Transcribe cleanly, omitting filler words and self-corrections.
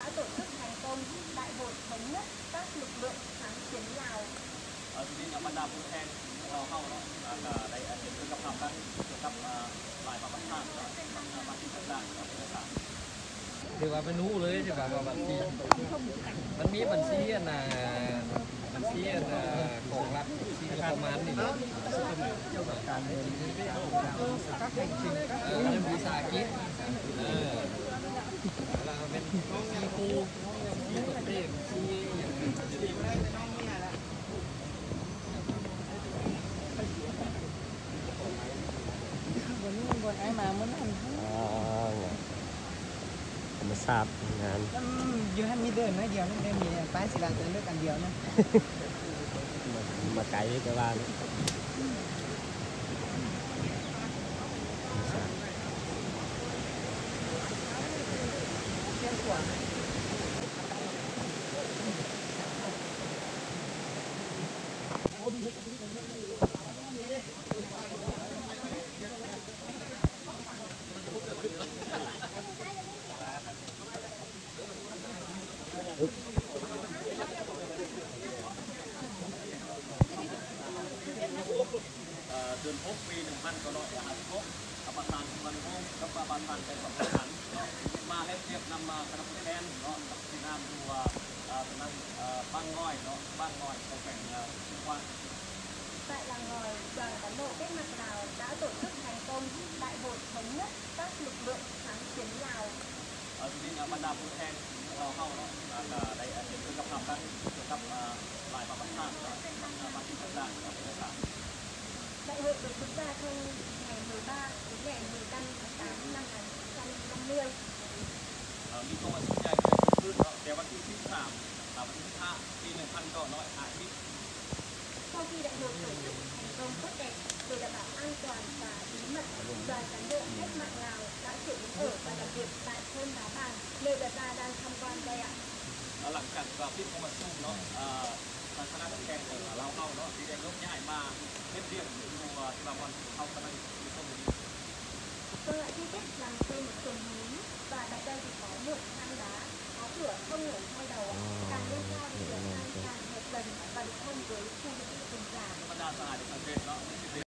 đã tổ chức thành công đại hội thống nhất các lực lượng kháng chiến Lào. ทีนี้บรรดาผู้แทนเราเข้าเนาะได้เห็นกับทำกันเกี่ยวกับหลายประเทศมาที่ต่างๆ ถือว่าเป็นรู้เลยถือว่าบัญชีมันมีบัญชีน่ะของรัฐที่ประมาณนี้การเงินภาษาอังกฤษเราเป็นซีคูซีตัวเองซีอย่างนี้บนไอ้มาเมื่อนั้นมาทราบงานอยู่ให้มีเดินนะเดียวนี่ได้มีป้ายสีดำจะเลือกกันเดียวนะมาไกลไปบ้านเดือน6 ปี 1956ประธานมันโฮมกับประธานเป็นสำคัญมาให้เทียบนำมาคณะผู้แทนเนาะที่นำดูว่านั้นบ้านง่อยเนาะบ้านง่อยเขาแข่งว่า Tại làng ngòi, đoàn cán bộ cách mạng Lào đã tổ chức thành công đại hội thống nhất các lực lượng kháng chiến Lào. ทีนี้บรรดาผู้แทนเราเข้าเนาะได้เห็นกับทำกันเกี่ยวกับหลายประเทศมาที่ต่างๆ Đại hội được diễn ra trong ngày 13 đến ngày 15 tháng 8 năm 1950. มีตัวมาสนใจเกิดขึ้นเนาะแต่วันที่13วันที่15 ปี 1950 Sau khi đại hội tổ chức thành công tốt đẹp, để đảm bảo an toàn và bí mật, đoàn cán bộ cách mạng Lào đã chuyển đến ở và làm việc tại thôn Đá Bàng, nơi đại gia đang tham quan đây ạ. หลังจากที่ผมมาสู้เนาะทางคณะผู้แทนเราเข้าเนาะที่ได้ยกย้ายมาเรียบดูที่บางวันเข้าคณะอยู่ตรงนี้ Tôi lại chi tiết nằm trên một sườn núi và tại đây thì có một hang đá, có cửa không ngẩng hai đầu, càng lên cao thì cửa hang càng hẹp dần và được thông với khu vực rừng già. บรรดาสหายสังเกตเนาะ